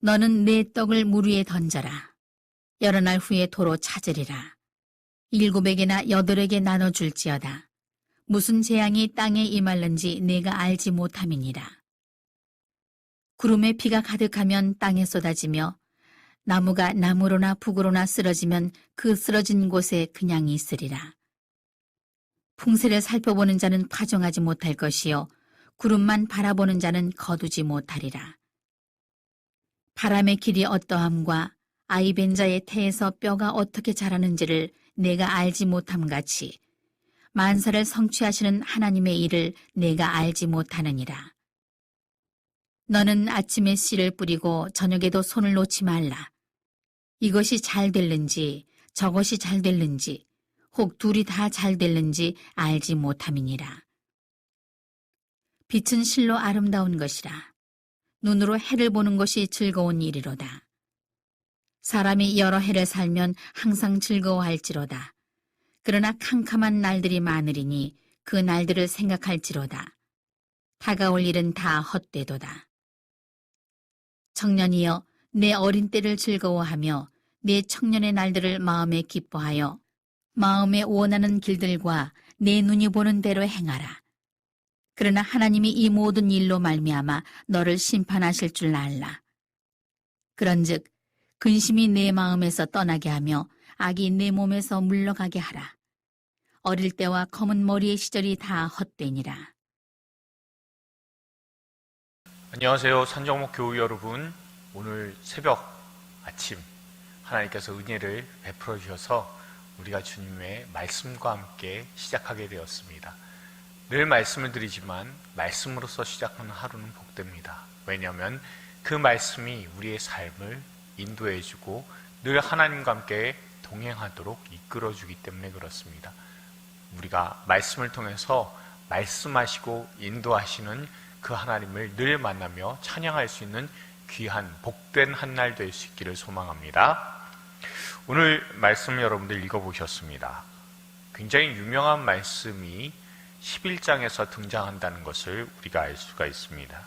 너는 내 떡을 물 위에 던져라. 여러 날 후에 도로 찾으리라. 7에게나 8에게 나눠줄지어다. 무슨 재앙이 땅에 임할는지 내가 알지 못함이니라. 구름에 비가 가득하면 땅에 쏟아지며 나무가 남으로나 북으로나 쓰러지면 그 쓰러진 곳에 그냥 있으리라. 풍세를 살펴보는 자는 파종하지 못할 것이요 구름만 바라보는 자는 거두지 못하리라. 바람의 길이 어떠함과 아이 벤 자의 태에서 뼈가 어떻게 자라는지를 내가 알지 못함같이 만사를 성취하시는 하나님의 일을 내가 알지 못하느니라. 너는 아침에 씨를 뿌리고 저녁에도 손을 놓지 말라. 이것이 잘 될는지 저것이 잘 될는지 혹 둘이 다 잘 될는지 알지 못함이니라. 빛은 실로 아름다운 것이라. 눈으로 해를 보는 것이 즐거운 일이로다. 사람이 여러 해를 살면 항상 즐거워할지로다. 그러나 캄캄한 날들이 많으리니 그 날들을 생각할지로다. 다가올 일은 다 헛되도다. 청년이여, 내 어린 때를 즐거워하며 내 청년의 날들을 마음에 기뻐하여 마음에 원하는 길들과 내 눈이 보는 대로 행하라. 그러나 하나님이 이 모든 일로 말미암아 너를 심판하실 줄 알라. 그런즉 근심이 내 마음에서 떠나게 하며 악이 내 몸에서 물러가게 하라. 어릴 때와 검은 머리의 시절이 다 헛되니라. 안녕하세요. 산정목 교우 여러분. 오늘 새벽 아침 하나님께서 은혜를 베풀어 주셔서 우리가 주님의 말씀과 함께 시작하게 되었습니다. 늘 말씀을 드리지만 말씀으로서 시작하는 하루는 복됩니다. 왜냐하면 그 말씀이 우리의 삶을 인도해주고 늘 하나님과 함께 동행하도록 이끌어주기 때문에 그렇습니다. 우리가 말씀을 통해서 말씀하시고 인도하시는 그 하나님을 늘 만나며 찬양할 수 있는 귀한 복된 한 날 될 수 있기를 소망합니다. 오늘 말씀 여러분들 읽어보셨습니다. 굉장히 유명한 말씀이 11장에서 등장한다는 것을 우리가 알 수가 있습니다.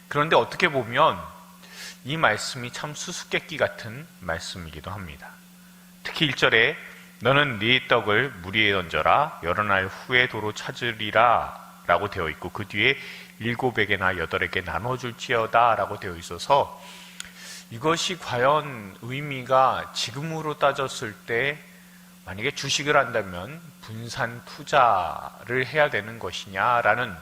그런데 어떻게 보면 이 말씀이 참 수수께끼 같은 말씀이기도 합니다. 특히 1절에 너는 네 떡을 물 위에 던져라 여러 날 후에 도로 찾으리라 라고 되어 있고 그 뒤에 7에게나 8에게 나눠줄지어다 라고 되어 있어서 이것이 과연 의미가 지금으로 따졌을 때 만약에 주식을 한다면 분산 투자를 해야 되는 것이냐라는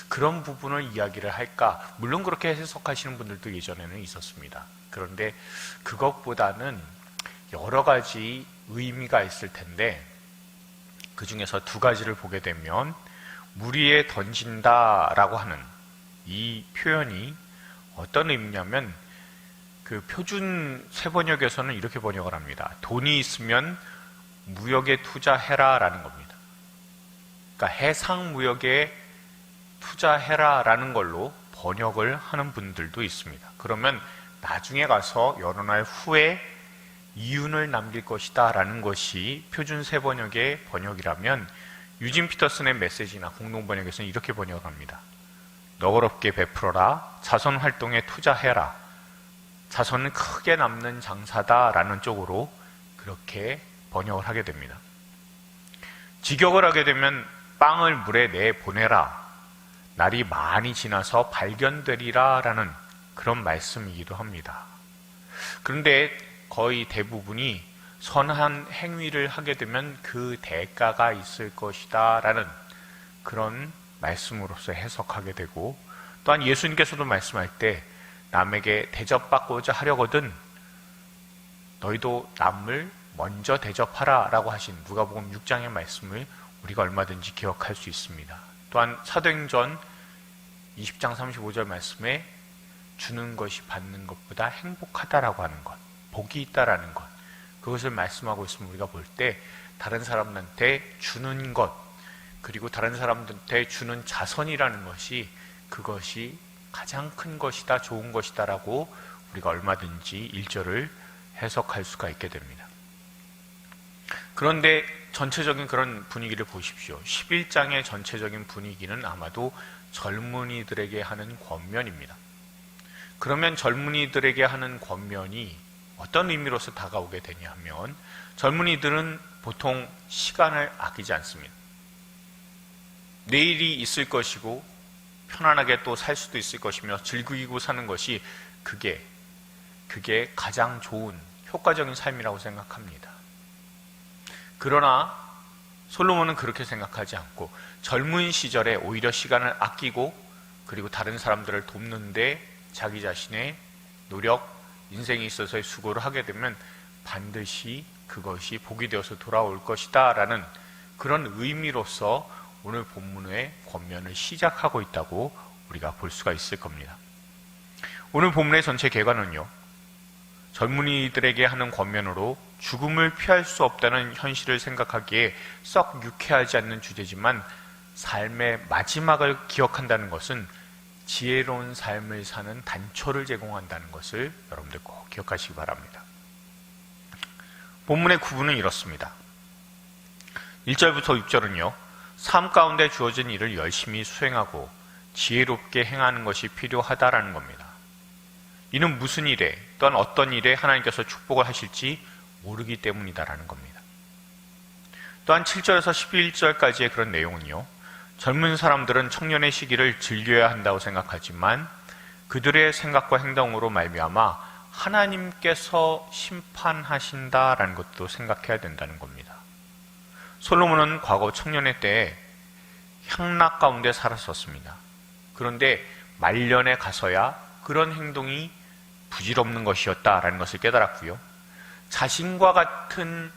그런 부분을 이야기를 할까? 물론 그렇게 해석하시는 분들도 예전에는 있었습니다. 그런데 그것보다는 여러 가지 의미가 있을 텐데 그 중에서 2가지를 보게 되면 물 위에 던진다라고 하는 이 표현이 어떤 의미냐면 그 표준 세번역에서는 이렇게 번역을 합니다. 돈이 있으면 무역에 투자해라 라는 겁니다. 그러니까 해상무역에 투자해라 라는 걸로 번역을 하는 분들도 있습니다. 그러면 나중에 가서 여러 날 후에 이윤을 남길 것이다 라는 것이 표준 세번역의 번역이라면 유진 피터슨의 메시지나 공동번역에서는 이렇게 번역을 합니다. 너그럽게 베풀어라, 자선활동에 투자해라, 자선은 크게 남는 장사다라는 쪽으로 그렇게 번역을 하게 됩니다. 직역을 하게 되면 빵을 물에 내보내라, 날이 많이 지나서 발견되리라 라는 그런 말씀이기도 합니다. 그런데 거의 대부분이 선한 행위를 하게 되면 그 대가가 있을 것이다 라는 그런 말씀으로서 해석하게 되고, 또한 예수님께서도 말씀할 때 남에게 대접받고자 하려거든 너희도 남을 먼저 대접하라 라고 하신 누가복음 6장의 말씀을 우리가 얼마든지 기억할 수 있습니다. 또한 사도행전 20장 35절 말씀에 주는 것이 받는 것보다 행복하다라고 하는 것, 복이 있다라는 것, 그것을 말씀하고 있으면 우리가 볼 때 다른 사람한테 주는 것, 그리고 다른 사람한테 주는 자선이라는 것이 그것이 가장 큰 것이다, 좋은 것이다 라고 우리가 얼마든지 1절을 해석할 수가 있게 됩니다. 그런데 전체적인 그런 분위기를 보십시오. 11장의 전체적인 분위기는 아마도 젊은이들에게 하는 권면입니다. 그러면 젊은이들에게 하는 권면이 어떤 의미로서 다가오게 되냐 하면, 젊은이들은 보통 시간을 아끼지 않습니다. 내일이 있을 것이고 편안하게 또 살 수도 있을 것이며 즐기고 사는 것이 그게 가장 좋은 효과적인 삶이라고 생각합니다. 그러나 솔로몬은 그렇게 생각하지 않고 젊은 시절에 오히려 시간을 아끼고 그리고 다른 사람들을 돕는데 자기 자신의 노력, 인생에 있어서의 수고를 하게 되면 반드시 그것이 복이 되어서 돌아올 것이다 라는 그런 의미로서 오늘 본문의 권면을 시작하고 있다고 우리가 볼 수가 있을 겁니다. 오늘 본문의 전체 개관은요, 젊은이들에게 하는 권면으로 죽음을 피할 수 없다는 현실을 생각하기에 썩 유쾌하지 않는 주제지만, 삶의 마지막을 기억한다는 것은 지혜로운 삶을 사는 단초를 제공한다는 것을 여러분들 꼭 기억하시기 바랍니다. 본문의 구분은 이렇습니다. 1절부터 6절은요, 삶 가운데 주어진 일을 열심히 수행하고 지혜롭게 행하는 것이 필요하다라는 겁니다. 이는 무슨 일에 또한 어떤 일에 하나님께서 축복을 하실지 모르기 때문이다라는 겁니다. 또한 7절에서 11절까지의 그런 내용은요, 젊은 사람들은 청년의 시기를 즐겨야 한다고 생각하지만 그들의 생각과 행동으로 말미암아 하나님께서 심판하신다라는 것도 생각해야 된다는 겁니다. 솔로몬은 과거 청년의 때에 향락 가운데 살았었습니다. 그런데 말년에 가서야 그런 행동이 부질없는 것이었다라는 것을 깨달았고요. 자신과 같은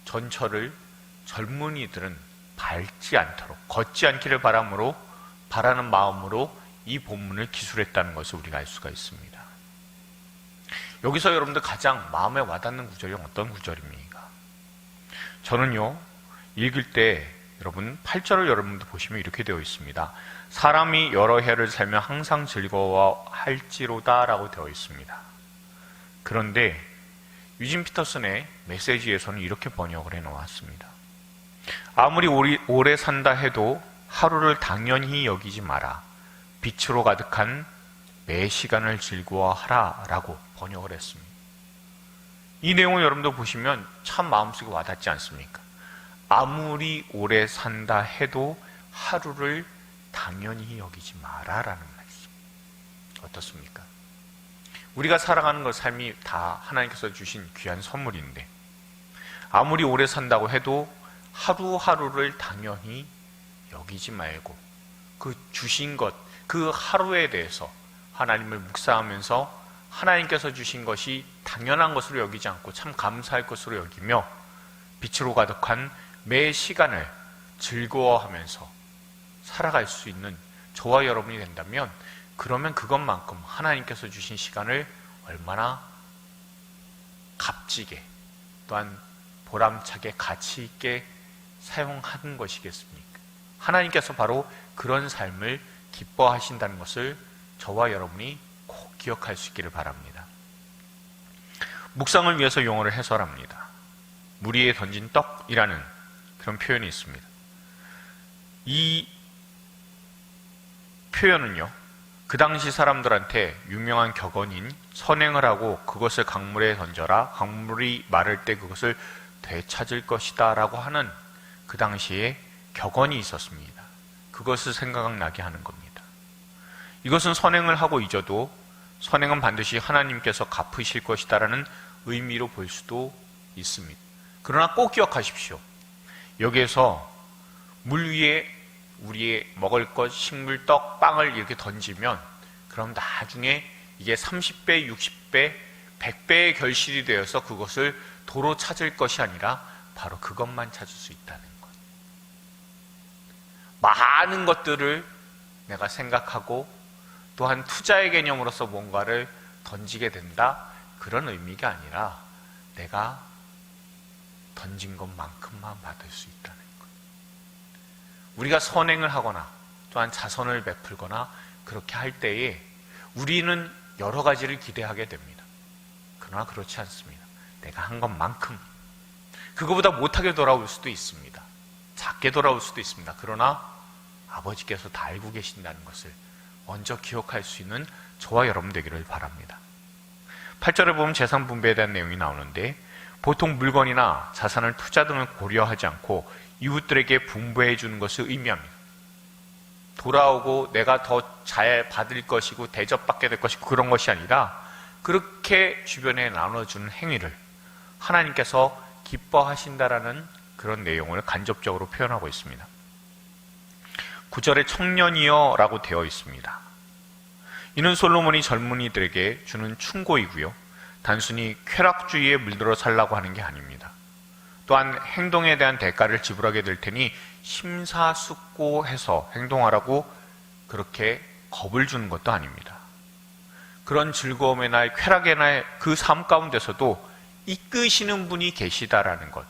전철을 젊은이들은 밟지 않도록, 걷지 않기를 바라는 마음으로 이 본문을 기술했다는 것을 우리가 알 수가 있습니다. 여기서 여러분들 가장 마음에 와닿는 구절이 어떤 구절입니까? 저는요, 읽을 때 여러분 8절을 여러분들 보시면 이렇게 되어 있습니다. 사람이 여러 해를 살면 항상 즐거워할지로다 라고 되어 있습니다. 그런데 유진 피터슨의 메시지에서는 이렇게 번역을 해놓았습니다. 아무리 오래 산다 해도 하루를 당연히 여기지 마라. 빛으로 가득한 매 시간을 즐거워하라 라고 번역을 했습니다. 이 내용을 여러분들 보시면 참 마음속에 와닿지 않습니까? 아무리 오래 산다 해도 하루를 당연히 여기지 마라라는 말씀. 어떻습니까? 우리가 살아가는 것, 삶이 다 하나님께서 주신 귀한 선물인데 아무리 오래 산다고 해도 하루하루를 당연히 여기지 말고 그 주신 것, 그 하루에 대해서 하나님을 묵상하면서 하나님께서 주신 것이 당연한 것으로 여기지 않고 참 감사할 것으로 여기며 빛으로 가득한 매 시간을 즐거워하면서 살아갈 수 있는 저와 여러분이 된다면, 그러면 그것만큼 하나님께서 주신 시간을 얼마나 값지게 또한 보람차게 가치 있게 사용하는 것이겠습니까? 하나님께서 바로 그런 삶을 기뻐하신다는 것을 저와 여러분이 꼭 기억할 수 있기를 바랍니다. 묵상을 위해서 용어를 해설합니다. 물 위에 던진 떡이라는 그런 표현이 있습니다. 이 표현은요, 그 당시 사람들한테 유명한 격언인 선행을 하고 그것을 강물에 던져라, 강물이 마를 때 그것을 되찾을 것이다 라고 하는 그 당시에 격언이 있었습니다. 그것을 생각나게 하는 겁니다. 이것은 선행을 하고 잊어도 선행은 반드시 하나님께서 갚으실 것이다 라는 의미로 볼 수도 있습니다. 그러나 꼭 기억하십시오. 여기에서 물 위에 우리의 먹을 것, 식물, 떡, 빵을 이렇게 던지면 그럼 나중에 이게 30배, 60배, 100배의 결실이 되어서 그것을 도로 찾을 것이 아니라 바로 그것만 찾을 수 있다는 것. 많은 것들을 내가 생각하고 또한 투자의 개념으로서 뭔가를 던지게 된다, 그런 의미가 아니라 내가 던진 것만큼만 받을 수 있다는 것. 우리가 선행을 하거나 또한 자선을 베풀거나 그렇게 할 때에 우리는 여러 가지를 기대하게 됩니다. 그러나 그렇지 않습니다. 내가 한 것만큼, 그거보다 못하게 돌아올 수도 있습니다. 작게 돌아올 수도 있습니다. 그러나 아버지께서 다 알고 계신다는 것을 먼저 기억할 수 있는 저와 여러분 되기를 바랍니다. 8절에 보면 재산 분배에 대한 내용이 나오는데 보통 물건이나 자산을 투자 등을 고려하지 않고 이웃들에게 분배해 주는 것을 의미합니다. 돌아오고 내가 더 잘 받을 것이고 대접받게 될 것이고 그런 것이 아니라 그렇게 주변에 나눠주는 행위를 하나님께서 기뻐하신다라는 그런 내용을 간접적으로 표현하고 있습니다. 9절에 청년이여 라고 되어 있습니다. 이는 솔로몬이 젊은이들에게 주는 충고이고요. 단순히 쾌락주의에 물들어 살라고 하는 게 아닙니다. 또한 행동에 대한 대가를 지불하게 될 테니 심사숙고해서 행동하라고 그렇게 겁을 주는 것도 아닙니다. 그런 즐거움의 날, 쾌락의 날, 그 삶 가운데서도 이끄시는 분이 계시다라는 것,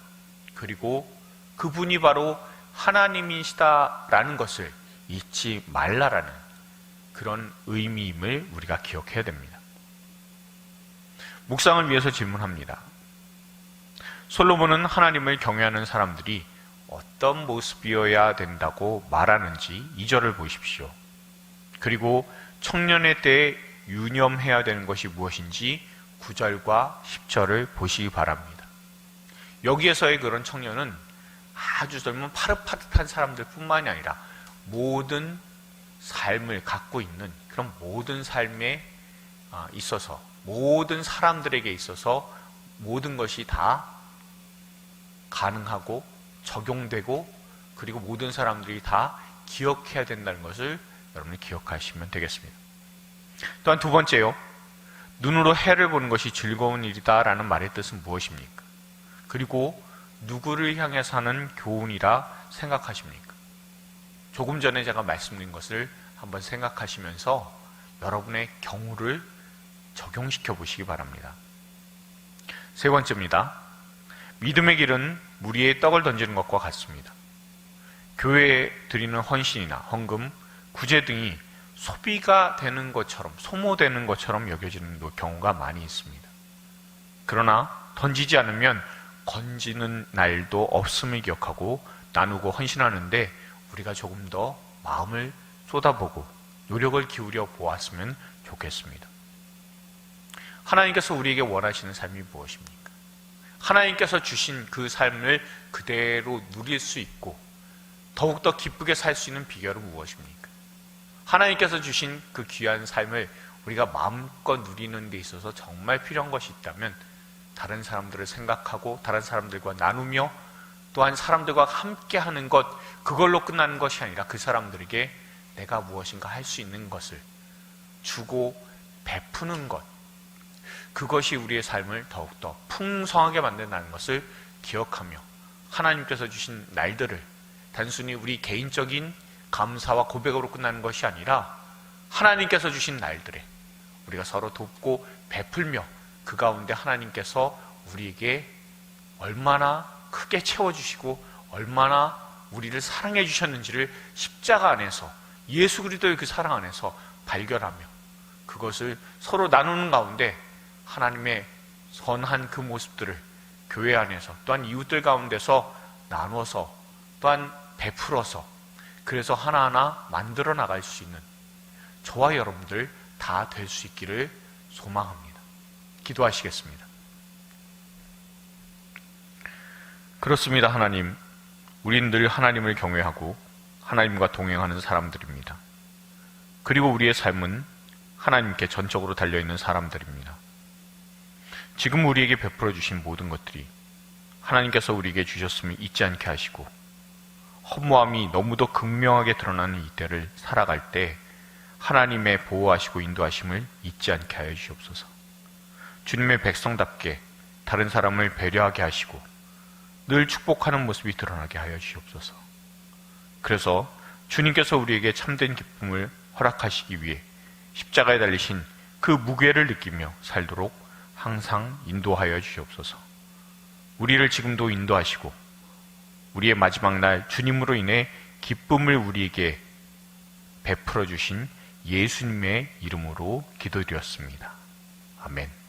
그리고 그분이 바로 하나님이시다라는 것을 잊지 말라라는 그런 의미임을 우리가 기억해야 됩니다. 묵상을 위해서 질문합니다. 솔로몬은 하나님을 경외하는 사람들이 어떤 모습이어야 된다고 말하는지 2절을 보십시오. 그리고 청년의 때에 유념해야 되는 것이 무엇인지 9절과 10절을 보시기 바랍니다. 여기에서의 그런 청년은 아주 젊은 파릇파릇한 사람들 뿐만이 아니라 모든 삶을 갖고 있는 그런 모든 삶에 있어서 모든 사람들에게 있어서 모든 것이 다 가능하고 적용되고 그리고 모든 사람들이 다 기억해야 된다는 것을 여러분이 기억하시면 되겠습니다. 또한 두 번째요. 눈으로 해를 보는 것이 즐거운 일이다 라는 말의 뜻은 무엇입니까? 그리고 누구를 향해서 하는 교훈이라 생각하십니까? 조금 전에 제가 말씀드린 것을 한번 생각하시면서 여러분의 경우를 적용시켜 보시기 바랍니다. 세 번째입니다. 믿음의 길은 물 위에 떡을 던지는 것과 같습니다. 교회에 드리는 헌신이나 헌금, 구제 등이 소비가 되는 것처럼, 소모되는 것처럼 여겨지는 경우가 많이 있습니다. 그러나 던지지 않으면 건지는 날도 없음을 기억하고 나누고 헌신하는데 우리가 조금 더 마음을 쏟아보고 노력을 기울여 보았으면 좋겠습니다. 하나님께서 우리에게 원하시는 삶이 무엇입니까? 하나님께서 주신 그 삶을 그대로 누릴 수 있고 더욱더 기쁘게 살 수 있는 비결은 무엇입니까? 하나님께서 주신 그 귀한 삶을 우리가 마음껏 누리는 데 있어서 정말 필요한 것이 있다면 다른 사람들을 생각하고 다른 사람들과 나누며 또한 사람들과 함께하는 것, 그걸로 끝나는 것이 아니라 그 사람들에게 내가 무엇인가 할 수 있는 것을 주고 베푸는 것, 그것이 우리의 삶을 더욱더 풍성하게 만든다는 것을 기억하며 하나님께서 주신 날들을 단순히 우리 개인적인 감사와 고백으로 끝나는 것이 아니라 하나님께서 주신 날들에 우리가 서로 돕고 베풀며 그 가운데 하나님께서 우리에게 얼마나 크게 채워주시고 얼마나 우리를 사랑해 주셨는지를 십자가 안에서 예수 그리스도의 그 사랑 안에서 발견하며 그것을 서로 나누는 가운데 하나님의 선한 그 모습들을 교회 안에서 또한 이웃들 가운데서 나눠서 또한 베풀어서 그래서 하나하나 만들어 나갈 수 있는 저와 여러분들 다 될 수 있기를 소망합니다. 기도하시겠습니다. 그렇습니다. 하나님, 우리는 늘 하나님을 경외하고 하나님과 동행하는 사람들입니다. 그리고 우리의 삶은 하나님께 전적으로 달려있는 사람들입니다. 지금 우리에게 베풀어 주신 모든 것들이 하나님께서 우리에게 주셨음을 잊지 않게 하시고 허무함이 너무도 극명하게 드러나는 이때를 살아갈 때 하나님의 보호하시고 인도하심을 잊지 않게 하여 주시옵소서. 주님의 백성답게 다른 사람을 배려하게 하시고 늘 축복하는 모습이 드러나게 하여 주시옵소서. 그래서 주님께서 우리에게 참된 기쁨을 허락하시기 위해 십자가에 달리신 그 무게를 느끼며 살도록 항상 인도하여 주시옵소서. 우리를 지금도 인도하시고 우리의 마지막 날 주님으로 인해 기쁨을 우리에게 베풀어 주신 예수님의 이름으로 기도드렸습니다. 아멘.